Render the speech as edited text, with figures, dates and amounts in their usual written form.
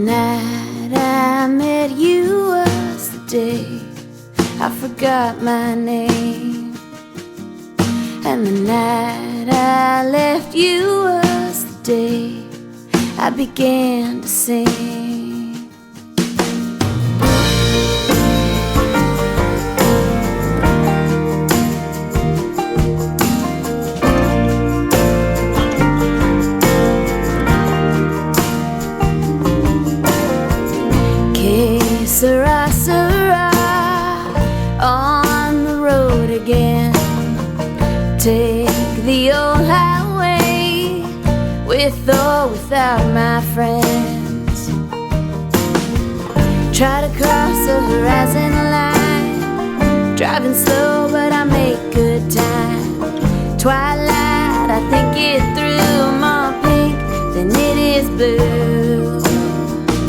night I met you was the day I forgot my name, and the night I left you was the day I began to sing. Sirrah, sirrah, on the road again. Take the old highway, with or without my friends. Try to cross the horizon line, driving slow but I make good time. Twilight, I think it through, more pink than it is blue.